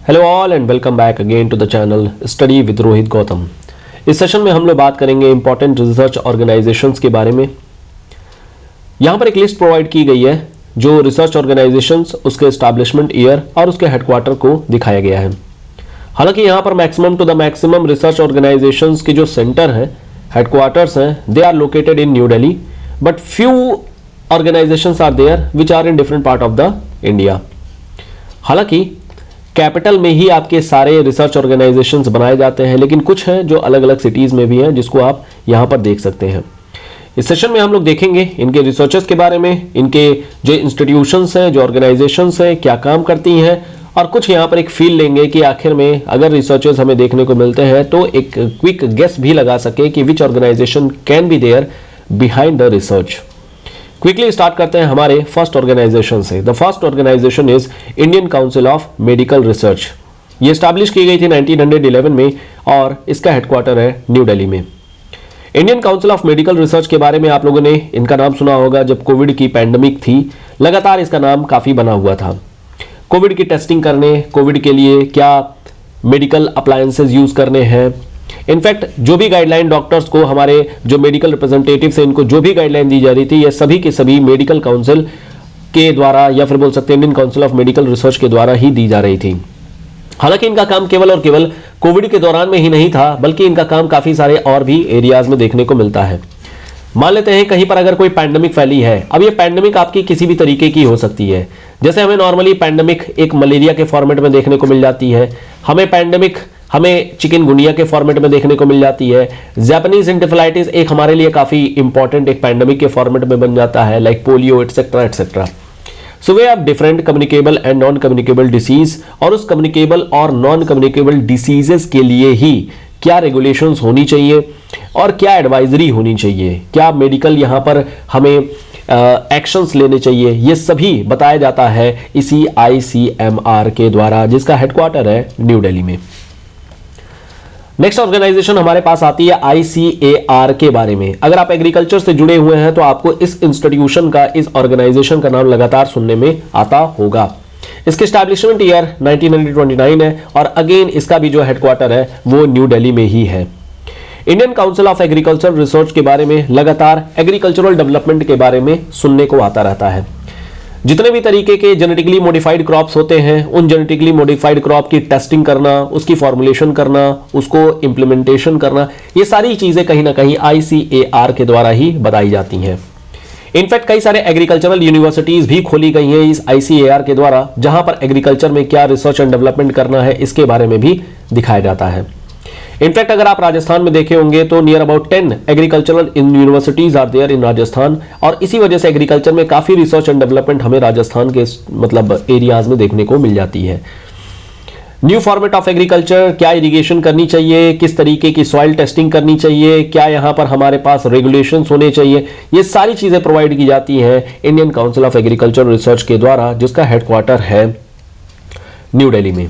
Hello all and welcome back again to the channel study with Rohit Gautam. इस session में हम लोग बात करेंगे इंपॉर्टेंट रिसर्च ऑर्गेनाइजेशंस के बारे में। यहाँ पर एक लिस्ट प्रोवाइड की गई है जो रिसर्च ऑर्गेनाइजेशंस, उसके एस्टैब्लिशमेंट ईयर और उसके हेडक्वार्टर को दिखाया गया है। हालांकि यहाँ पर maximum to the maximum research organisations के जो सेंटर हैं, हेडक्वार्टर्स हैं, they are located in New Delhi, but few organisations are there which are in different part of the India. हालांकि कैपिटल में ही आपके सारे रिसर्च ऑर्गेनाइजेशंस बनाए जाते हैं, लेकिन कुछ हैं जो अलग अलग सिटीज़ में भी हैं, जिसको आप यहाँ पर देख सकते हैं। इस सेशन में हम लोग देखेंगे इनके रिसर्चर्स के बारे में, इनके जो इंस्टीट्यूशंस हैं, जो ऑर्गेनाइजेशंस हैं, क्या काम करती हैं, और कुछ यहाँ पर एक फील लेंगे कि आखिर में अगर रिसर्चर्स हमें देखने को मिलते हैं तो एक क्विक गेस भी लगा सके कि which organization can be there behind the research. Quickly start करते हैं हमारे फर्स्ट ऑर्गेनाइजेशन से। The first organization is Indian council of medical research. ये स्टैब्लिश की गई थी 1911 में और इसका हेडक्वार्टर है न्यू दिल्ली में। Indian council of medical research के बारे में आप लोगों ने इनका नाम सुना होगा। जब कोविड की पैंडेमिक थी, लगातार इसका नाम काफी बना हुआ था। कोविड की टेस्टिंग करने, कोविड के लिए क्या मेडिकल अप्लायंसेज यूज करने हैं, इनफैक्ट जो भी गाइडलाइन डॉक्टर्स को, हमारे जो मेडिकल रिप्रेजेंटेटिव्स हैं, इनको जो भी गाइडलाइन दी जा रही थी, ये सभी के सभी मेडिकल काउंसिल के द्वारा, या फिर बोल सकते हैं Indian council of medical research के द्वारा ही दी जा रही थी। हालांकि इनका काम केवल और केवल कोविड के दौरान में ही नहीं था, बल्कि इनका काम काफी सारे और भी एरियाज में देखने को मिलता है। मान लेते हैं कहीं पर अगर कोई पैंडेमिक फैली है, अब ये पैंडेमिक आपकी किसी भी तरीके की हो सकती है। जैसे हमें नॉर्मली पैंडेमिक एक मलेरिया के फॉर्मेट में देखने को मिल जाती है, हमें चिकनगुनिया के फॉर्मेट में देखने को मिल जाती है। जापानीज इंसेफेलाइटिस एक हमारे लिए काफी इंपॉर्टेंट एक पैंडेमिक के फॉर्मेट में बन जाता है, like polio etcetera etcetera. So way have different communicable and non communicable disease, और उस कम्युनिकेबल और नॉन कम्युनिकेबल डिसीजेस के लिए ही क्या रेगुलेशंस होनी चाहिए और क्या एडवाइजरी होनी चाहिए, क्या मेडिकल यहाँ पर हमें एक्शंस लेने चाहिए, ये सभी बताया जाता है इसी ICMR के द्वारा, जिसका हेडक्वार्टर है न्यू दिल्ली में। नेक्स्ट ऑर्गेनाइजेशन हमारे पास आती है ICAR के बारे में। अगर आप एग्रीकल्चर से जुड़े हुए हैं तो आपको इस इंस्टीट्यूशन का, इस ऑर्गेनाइजेशन का नाम लगातार सुनने में आता होगा। इसके एस्टैब्लिशमेंट ईयर 1929 है और अगेन इसका भी जो हेडक्वार्टर है वो न्यू दिल्ली में ही है। Indian council of agriculture research के बारे में लगातार एग्रीकल्चरल डेवलपमेंट के बारे में सुनने को आता रहता है। जितने भी तरीके के जेनेटिकली मॉडिफाइड क्रॉप्स होते हैं, उन जेनेटिकली मॉडिफाइड क्रॉप की टेस्टिंग करना, उसकी फॉर्मुलेशन करना, उसको इंप्लीमेंटेशन करना, ये सारी चीजें कहीं ना कहीं ICAR के द्वारा ही बताई जाती हैं। इनफैक्ट कई सारे एग्रीकल्चरल यूनिवर्सिटीज भी खोली गई हैं इस ICAR के द्वारा, जहां पर एग्रीकल्चर में क्या रिसर्च एंड डेवलपमेंट करना है इसके बारे में भी दिखाया जाता है। इनफैक्ट अगर आप राजस्थान में देखे होंगे तो near about 10 agricultural universities are there in Rajasthan, और इसी वजह से एग्रीकल्चर में काफी रिसर्च एंड डेवलपमेंट हमें राजस्थान के मतलब एरियाज में देखने को मिल जाती है। न्यू फॉर्मेट ऑफ एग्रीकल्चर, क्या इरिगेशन करनी चाहिए, किस तरीके की सॉइल टेस्टिंग करनी चाहिए, क्या यहाँ पर हमारे पास रेगुलेशंस होने चाहिए, ये सारी चीजें प्रोवाइड की जाती हैं Indian council of agriculture research के द्वारा, जिसका हेडक्वार्टर है न्यू दिल्ली में।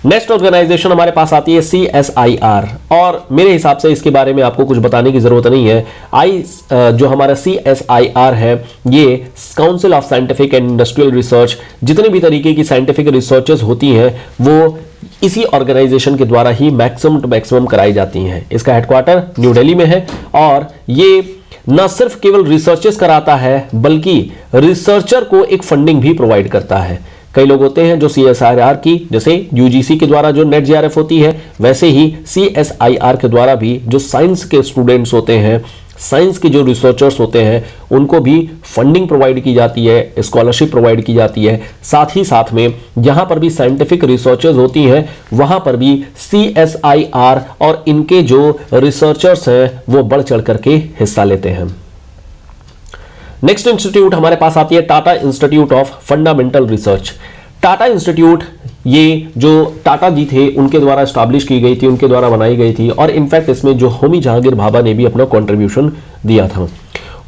नेक्स्ट ऑर्गेनाइजेशन हमारे पास आती है CSIR, और मेरे हिसाब से इसके बारे में आपको कुछ बताने की जरूरत नहीं है। जो हमारा CSIR है, ये council of scientific and industrial research, जितने भी तरीके की साइंटिफिक रिसर्चेस होती हैं वो इसी ऑर्गेनाइजेशन के द्वारा ही मैक्सिमम टू मैक्सिमम कराई जाती हैं। इसका हेडक्वार्टर न्यू दिल्ली में है और ये न सिर्फ केवल रिसर्चेस कराता है, बल्कि रिसर्चर को एक फंडिंग भी प्रोवाइड करता है। कई लोग होते हैं जो CSIR की, जैसे UGC के द्वारा जो नेट JRF होती है, वैसे ही CSIR के द्वारा भी जो साइंस के स्टूडेंट्स होते हैं, साइंस के जो रिसर्चर्स होते हैं, उनको भी फंडिंग प्रोवाइड की जाती है, स्कॉलरशिप प्रोवाइड की जाती है। साथ ही साथ में जहां पर भी साइंटिफिक रिसर्चेस होती हैं, वहां पर भी CSIR और इनके जो रिसर्चर्स हैं वो बढ़ चढ़ करके हिस्सा लेते हैं। नेक्स्ट इंस्टीट्यूट हमारे पास आती है Tata institute of fundamental research. Tata institute, ये जो टाटा जी थे उनके द्वारा स्टैब्लिश की गई थी, उनके द्वारा बनाई गई थी, और इनफैक्ट इसमें जो होमी जहांगीर भाभा ने भी अपना कंट्रीब्यूशन दिया था।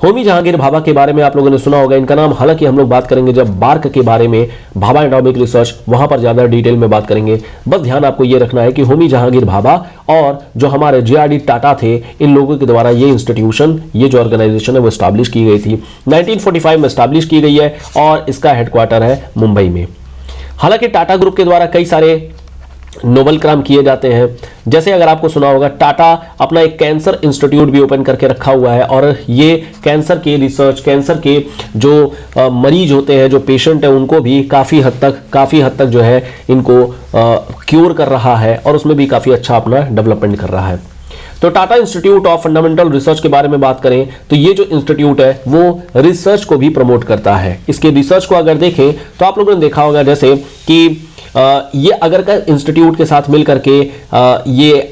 होमी जहांगीर भाभा के बारे में आप लोगों ने सुना होगा इनका नाम। हालांकि हम लोग बात करेंगे जब बार्क के बारे में, भाभा एटॉमिक रिसर्च, वहां पर ज्यादा डिटेल में बात करेंगे। बस ध्यान आपको ये रखना है कि होमी जहांगीर भाभा और जो हमारे JRD टाटा थे, इन लोगों के द्वारा ये इंस्टीट्यूशन, ये जो ऑर्गेनाइजेशन है वो स्टैब्लिश की गई थी। 1945 में स्टैब्लिश की गई है और इसका हेडक्वार्टर है मुंबई में। हालांकि टाटा ग्रुप के द्वारा कई सारे नोबल काम किए जाते हैं। जैसे अगर आपको सुना होगा, टाटा अपना एक कैंसर इंस्टीट्यूट भी ओपन करके रखा हुआ है और ये कैंसर के रिसर्च, कैंसर के जो मरीज होते हैं, जो पेशेंट है, उनको भी काफ़ी हद तक जो है इनको क्योर कर रहा है और उसमें भी काफ़ी अच्छा अपना डेवलपमेंट कर रहा है। तो Tata institute of fundamental research के बारे में बात करें तो ये जो इंस्टीट्यूट है वो रिसर्च को भी प्रमोट करता है। इसके रिसर्च को अगर देखें तो आप लोगों ने देखा होगा जैसे कि ये अगर का इंस्टीट्यूट के साथ मिलकर के ये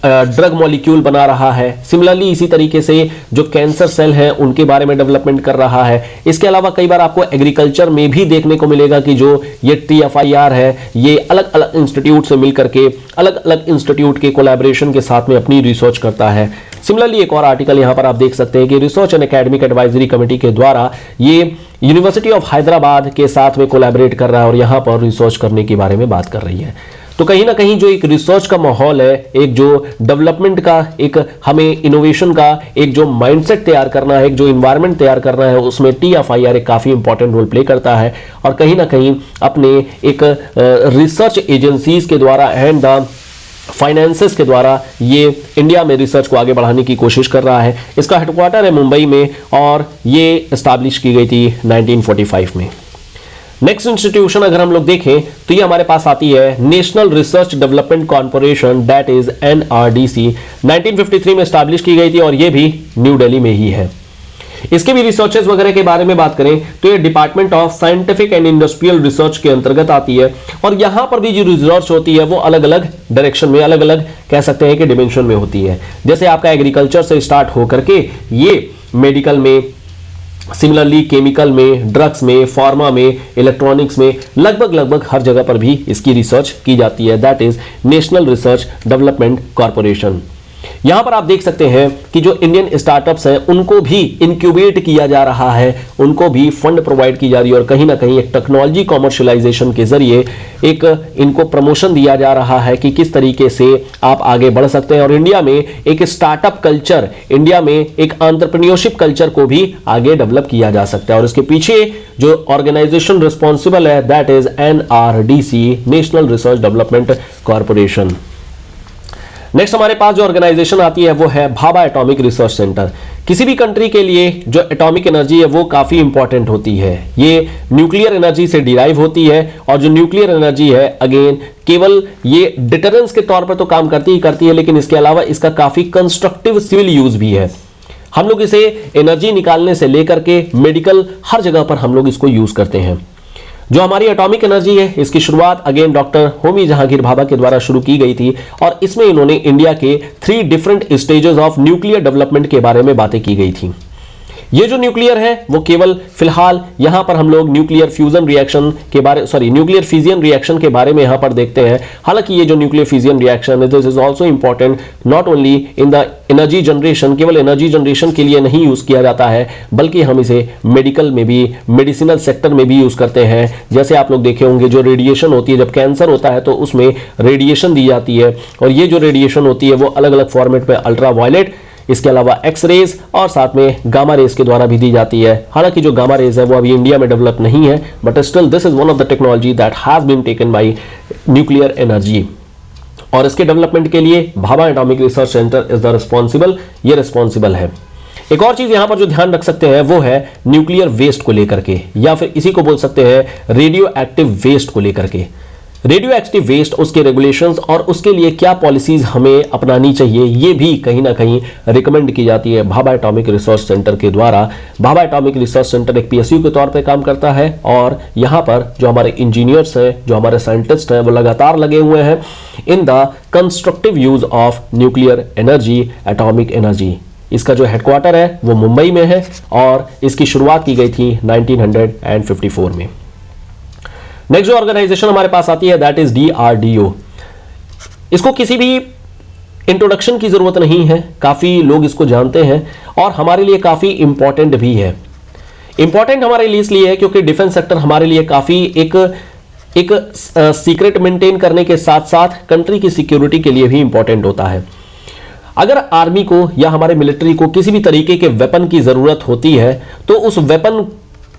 ड्रग मॉलिक्यूल बना रहा है। सिमिलरली इसी तरीके से जो कैंसर सेल है उनके बारे में डेवलपमेंट कर रहा है। इसके अलावा कई बार आपको एग्रीकल्चर में भी देखने को मिलेगा कि जो ये TFIR है ये अलग अलग इंस्टीट्यूट से मिलकर के अलग अलग इंस्टीट्यूट के कोलैबोरेशन के साथ में अपनी रिसर्च करता है। सिमिलरली एक और आर्टिकल यहां पर आप देख सकते हैं कि research and academic advisory committee के द्वारा ये यूनिवर्सिटी ऑफ हैदराबाद के साथ में कोलैबोरेट कर रहा है और यहां पर रिसर्च करने के बारे में बात कर रही है। तो कहीं ना कहीं जो एक रिसर्च का माहौल है, एक जो डेवलपमेंट का, एक हमें इनोवेशन का एक जो माइंडसेट तैयार करना है, एक जो इन्वायरमेंट तैयार करना है, उसमें TFIR एक काफ़ी इंपॉर्टेंट रोल प्ले करता है और कहीं ना कहीं अपने एक रिसर्च एजेंसीज के द्वारा एंड द फाइनेंसेस के द्वारा ये इंडिया में रिसर्च को आगे बढ़ाने की कोशिश कर रहा है। इसका हेडक्वार्टर है मुंबई में और ये एस्टैब्लिश की गई थी 1945 में। नेक्स्ट इंस्टीट्यूशन अगर हम लोग देखें तो ये हमारे पास आती है national research development corporation, that is NRDC। 1953 में एस्टैब्लिश की गई थी और ये भी न्यू दिल्ली में ही है। इसके भी रिसर्चेस वगैरह के बारे में बात करें तो ये department of scientific and industrial research के अंतर्गत आती है और यहां पर भी जो रिसर्च होती है वो अलग अलग डायरेक्शन में, अलग अलग कह सकते हैं कि डिमेंशन में होती है। जैसे आपका एग्रीकल्चर से स्टार्ट होकर के ये मेडिकल में, सिमिलरली केमिकल में, ड्रग्स में, फार्मा में, इलेक्ट्रॉनिक्स में, लगभग हर जगह पर भी इसकी रिसर्च की जाती है। That is national research development corporation. यहां पर आप देख सकते हैं कि जो इंडियन स्टार्टअप्स हैं उनको भी इंक्यूबेट किया जा रहा है, उनको भी फंड प्रोवाइड की जा रही है और कहीं ना कहीं एक टेक्नोलॉजी कॉमर्शियलाइजेशन के जरिए एक इनको प्रमोशन दिया जा रहा है कि किस तरीके से आप आगे बढ़ सकते हैं और इंडिया में एक स्टार्टअप कल्चर, इंडिया में एक एंटरप्रेन्योरशिप कल्चर को भी आगे डेवलप किया जा सकता है। और इसके पीछे जो ऑर्गेनाइजेशन रिस्पॉन्सिबल है that is NRDC, national research development corporation. Next हमारे पास जो ऑर्गेनाइजेशन आती है वो है भाभा एटॉमिक रिसर्च सेंटर। किसी भी कंट्री के लिए जो एटॉमिक एनर्जी है वो काफी इंपॉर्टेंट होती है। ये न्यूक्लियर एनर्जी से डिराइव होती है और जो न्यूक्लियर एनर्जी है अगेन केवल ये डिटरेंस के तौर पर तो काम करती है, लेकिन इसके अलावा इसका काफी कंस्ट्रक्टिव सिविल यूज भी है। हम लोग इसे एनर्जी निकालने से लेकर के मेडिकल हर जगह पर हम लोग इसको यूज करते हैं। जो हमारी एटॉमिक एनर्जी है इसकी शुरुआत अगेन डॉक्टर होमी जहांगीर भाभा के द्वारा शुरू की गई थी और इसमें इन्होंने इंडिया के 3 different stages of nuclear development के बारे में बातें की गई थी। ये जो न्यूक्लियर है वो केवल फिलहाल यहां पर हम लोग न्यूक्लियर फिजियन रिएक्शन के बारे में यहां पर देखते हैं। हालांकि ये जो न्यूक्लियर फिजियन रिएक्शन है this is also important not only in the energy generation, केवल एनर्जी जनरेशन के लिए नहीं यूज किया जाता है बल्कि हम इसे मेडिकल में भी, मेडिसिनल सेक्टर में भी यूज करते हैं। जैसे आप लोग देखे होंगे जो रेडिएशन होती है, जब कैंसर होता है तो उसमें रेडिएशन दी जाती है और ये जो रेडिएशन होती है वो अलग अलग फॉर्मेट में अल्ट्रा वायलेट, इसके अलावा एक्स-रेज और साथ में गामा रेज के द्वारा भी दी जाती है। हालांकि जो गामा रेज है वो अभी इंडिया में डेवलप नहीं है but still this is one of the technology that has been taken by nuclear energy और इसके डेवलपमेंट के लिए Bhabha atomic research centre is the responsible है। एक और चीज यहां पर जो ध्यान रख सकते हैं वो है न्यूक्लियर वेस्ट को लेकर के, या फिर इसी को बोल सकते हैं रेडियो एक्टिव वेस्ट को लेकर के। रेडियो एक्टिव वेस्ट, उसके रेगुलेशंस और उसके लिए क्या पॉलिसीज हमें अपनानी चाहिए ये भी कहीं ना कहीं रिकमेंड की जाती है भाभा एटॉमिक रिसर्च सेंटर के द्वारा। भाभा एटॉमिक रिसर्च सेंटर एक PSU के तौर पे काम करता है और यहाँ पर जो हमारे इंजीनियर्स हैं, जो हमारे साइंटिस्ट हैं वो लगातार लगे हुए हैं in the constructive use of nuclear energy, atomic energy. इसका जो हेडक्वार्टर है वो मुंबई में है और इसकी शुरुआत की गई थी 1954 में। नेक्स्ट जो ऑर्गेनाइजेशन हमारे पास आती है दैट इज DRDO। इसको किसी भी इंट्रोडक्शन की जरूरत नहीं है, काफी लोग इसको जानते हैं और हमारे लिए काफी इंपॉर्टेंट भी है। इंपॉर्टेंट हमारे लिए इसलिए है क्योंकि डिफेंस सेक्टर हमारे लिए काफी एक सीक्रेट मेंटेन करने के साथ साथ कंट्री की सिक्योरिटी के लिए भी इंपॉर्टेंट होता है। अगर आर्मी को या हमारे मिलिट्री को किसी भी तरीके के वेपन की जरूरत होती है तो उस वेपन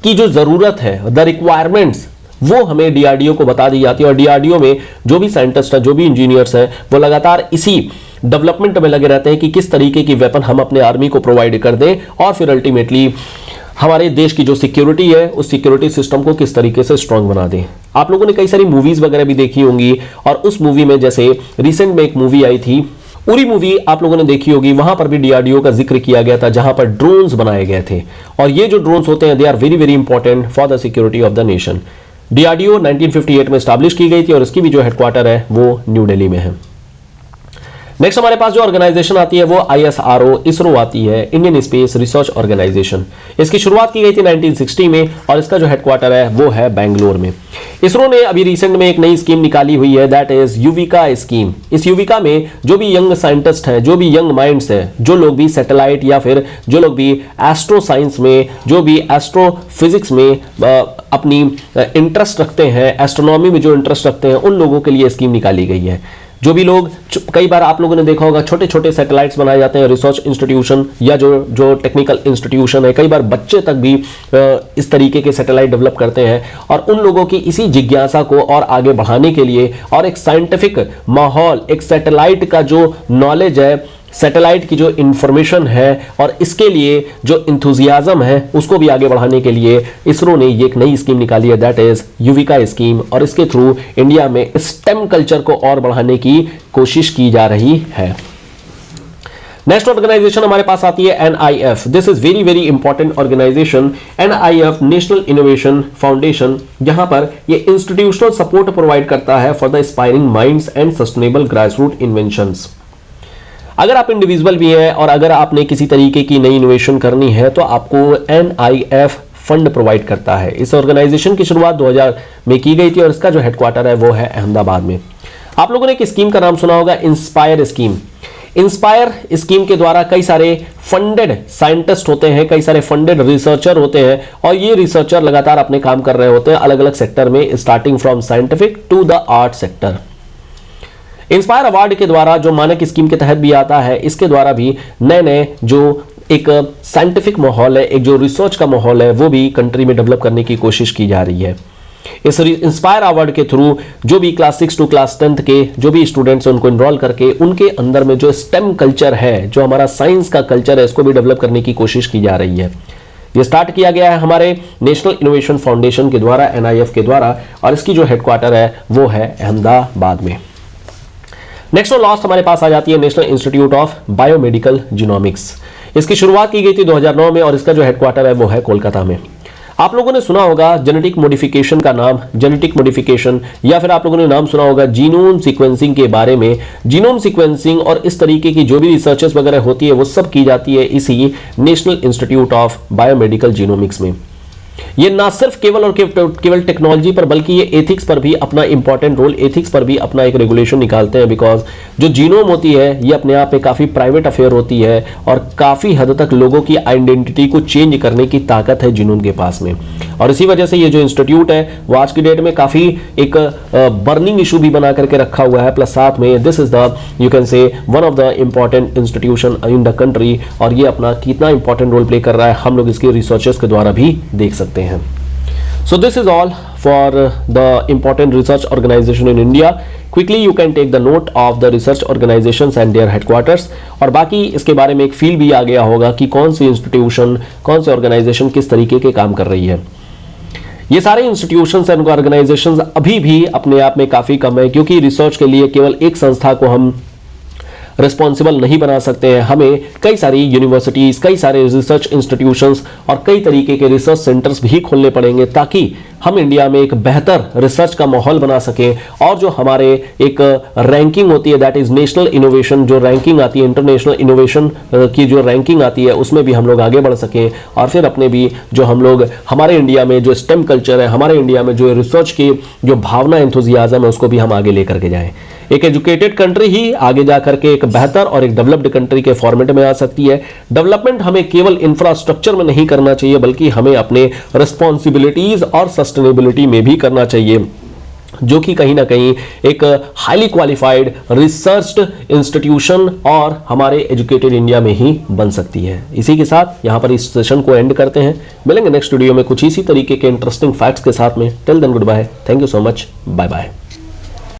की जो जरूरत है, द रिक्वायरमेंट्स, वो हमें डीआरडीओ को बता दी जाती है, और डीआरडीओ में जो भी साइंटिस्ट है, जो भी इंजीनियर्स हैं, वो लगातार इसी डेवलपमेंट में लगे रहते हैं कि किस तरीके की वेपन हम अपने आर्मी को प्रोवाइड कर दें, और फिर अल्टीमेटली हमारे देश की जो सिक्योरिटी है उस सिक्योरिटी सिस्टम को किस तरीके से स्ट्रांग बना दें। आप लोगों ने कई सारी मूवीज वगैरह भी देखी होंगी, और उस मूवी में जैसे रिसेंट में एक मूवी आई थी उरी मूवी, आप लोगों ने देखी होगी, वहां पर भी डीआरडीओ का जिक्र किया गया था, जहां पर ड्रोन्स बनाए गए थे, और ये जो ड्रोन्स होते हैं they are very very important for the security of the nation. DRDO 1958 में स्टैब्लिश की गई थी, और इसकी भी जो हेडक्वार्टर है वो न्यू दिल्ली में है। नेक्स्ट हमारे पास जो ऑर्गेनाइजेशन आती है वो ISRO, इसरो आती है, इंडियन स्पेस रिसर्च ऑर्गेनाइजेशन। इसकी शुरुआत की गई थी 1960 में, और इसका जो हेडक्वार्टर है वो है बेंगलोर में। इसरो ने अभी रिसेंट में एक नई स्कीम निकाली हुई है, दैट इज युविका स्कीम। इस युविका में जो भी यंग साइंटिस्ट हैं, जो भी यंग माइंड्स हैं, जो लोग भी सैटेलाइट या फिर जो लोग भी एस्ट्रो साइंस में, जो भी एस्ट्रो फिजिक्स में अपनी इंटरेस्ट रखते हैं, एस्ट्रोनॉमी में जो इंटरेस्ट रखते हैं, उन लोगों के लिए स्कीम निकाली गई है। जो भी लोग, कई बार आप लोगों ने देखा होगा छोटे छोटे सैटेलाइट्स बनाए जाते हैं, रिसर्च इंस्टीट्यूशन या जो टेक्निकल इंस्टीट्यूशन है, कई बार बच्चे तक भी इस तरीके के सैटेलाइट डेवलप करते हैं, और उन लोगों की इसी जिज्ञासा को और आगे बढ़ाने के लिए, और एक साइंटिफिक माहौल, एक सैटेलाइट का जो नॉलेज है, सैटेलाइट की जो इंफॉर्मेशन है, और इसके लिए जो इंथुजियाज्म है, उसको भी आगे बढ़ाने के लिए इसरो ने ये एक नई स्कीम निकाली है, दैट इज युविका स्कीम, और इसके थ्रू इंडिया में स्टेम कल्चर को और बढ़ाने की कोशिश की जा रही है। नेक्स्ट ऑर्गेनाइजेशन हमारे पास आती है NIF। This is very very important organisation. NIF national innovation foundation, जहां पर ये इंस्टीट्यूशनल सपोर्ट प्रोवाइड करता है for the aspiring minds and sustainable grassroot inventions. अगर आप इंडिविजुअल भी हैं और अगर आपने किसी तरीके की नई इनोवेशन करनी है तो आपको NIF फंड प्रोवाइड करता है। इस ऑर्गेनाइजेशन की शुरुआत 2000 में की गई थी, और इसका जो हेडक्वार्टर है वो है अहमदाबाद में। आप लोगों ने एक स्कीम का नाम सुना होगा, इंस्पायर स्कीम। इंस्पायर स्कीम के द्वारा कई सारे फंडेड साइंटिस्ट होते हैं, कई सारे फंडेड रिसर्चर होते हैं, और ये रिसर्चर लगातार अपने काम कर रहे होते हैं अलग अलग सेक्टर में, starting from scientific to the art sector. Inspire award के द्वारा, जो मानक स्कीम के तहत भी आता है, इसके द्वारा भी नए नए जो एक साइंटिफिक माहौल है, एक जो रिसर्च का माहौल है, वो भी कंट्री में डेवलप करने की कोशिश की जा रही है। इस इंस्पायर अवार्ड के थ्रू जो भी क्लास 6 टू क्लास 10th के जो भी स्टूडेंट्स हैं उनको इनरोल करके उनके अंदर में जो स्टेम कल्चर है, जो हमारा साइंस का कल्चर है, इसको भी डेवलप करने की कोशिश की जा रही है। ये स्टार्ट किया गया है हमारे नेशनल इनोवेशन फाउंडेशन के द्वारा, NIF के द्वारा, और इसकी जो हेडक्वार्टर है वो है अहमदाबाद में। नेक्स्ट और लास्ट हमारे पास आ जाती है national institute of biomedical genomics. इसकी शुरुआत की गई थी 2009 में, और इसका जो हेडक्वार्टर है वो है कोलकाता में। आप लोगों ने सुना होगा जेनेटिक मॉडिफिकेशन का नाम, जेनेटिक मॉडिफिकेशन, या फिर आप लोगों ने नाम सुना होगा जीनोम सीक्वेंसिंग के बारे में। जीनोम सीक्वेंसिंग और इस तरीके की जो भी रिसर्चेस वगैरह होती है वो सब की जाती है इसी national institute of biomedical genomics में। ये ना सिर्फ केवल टेक्नोलॉजी पर, बल्कि ये एथिक्स पर भी अपना इंपॉर्टेंट रोल, एथिक्स पर भी अपना एक रेगुलेशन निकालते हैं, बिकॉज जो जीनोम होती है ये अपने आप में काफ़ी प्राइवेट अफेयर होती है, और काफ़ी हद तक लोगों की आइडेंटिटी को चेंज करने की ताकत है जीनोम के पास में। और इसी वजह से ये जो इंस्टीट्यूट है वो आज की डेट में काफ़ी एक बर्निंग इशू भी बना करके रखा हुआ है, प्लस साथ में this is the, you can say, one of the important institution in the country, और ये अपना कितना इंपॉर्टेंट रोल प्ले कर रहा है हम लोग इसके रिसर्चर्स के द्वारा भी देख सकते हैं। So this is all for the important research organization in India. Quickly you can take the note of the research organizations and their headquarters, और बाकी इसके बारे में एक फील भी आ गया होगा कि कौन सी इंस्टीट्यूशन, कौन सी ऑर्गेनाइजेशन किस तरीके के काम कर रही है। ये सारे इंस्टीट्यूशंस एंड ऑर्गेनाइजेशंस अभी भी अपने आप में काफ़ी कम है, क्योंकि रिसर्च के लिए केवल एक संस्था को हम रिस्पॉन्सिबल नहीं बना सकते हैं। हमें कई सारी यूनिवर्सिटीज़, कई सारे रिसर्च इंस्टीट्यूशंस और कई तरीके के रिसर्च सेंटर्स भी खोलने पड़ेंगे, ताकि हम इंडिया में एक बेहतर रिसर्च का माहौल बना सकें, और जो हमारे एक रैंकिंग होती है, दैट इज़ नेशनल इनोवेशन, जो रैंकिंग आती है, इंटरनेशनल इनोवेशन की जो रैंकिंग आती है, उसमें भी हम लोग आगे बढ़ सकें, और फिर अपने भी जो हम लोग, हमारे इंडिया में जो स्टेम कल्चर है, हमारे इंडिया में जो रिसर्च की जो भावना, एंथुजियाज्म है, उसको भी हम आगे लेकर के जाएं। एक एजुकेटेड कंट्री ही आगे जाकर के एक बेहतर और एक डेवलप्ड कंट्री के फॉर्मेट में आ सकती है। डेवलपमेंट हमें केवल इंफ्रास्ट्रक्चर में नहीं करना चाहिए, बल्कि हमें अपने रिस्पॉन्सिबिलिटीज और सस्टेनेबिलिटी में भी करना चाहिए। जो कि कहीं ना कहीं एक हाईली क्वालिफाइड रिसर्च्ड इंस्टीट्यूशन और हमारे एजुकेटेड इंडिया में ही बन सकती है। इसी के साथ यहां पर इस सेशन को एंड करते हैं। मिलेंगे नेक्स्ट वीडियो में कुछ इसी तरीके के इंटरेस्टिंग फैक्ट्स के साथ में। Till then goodbye, thank you so much, bye bye.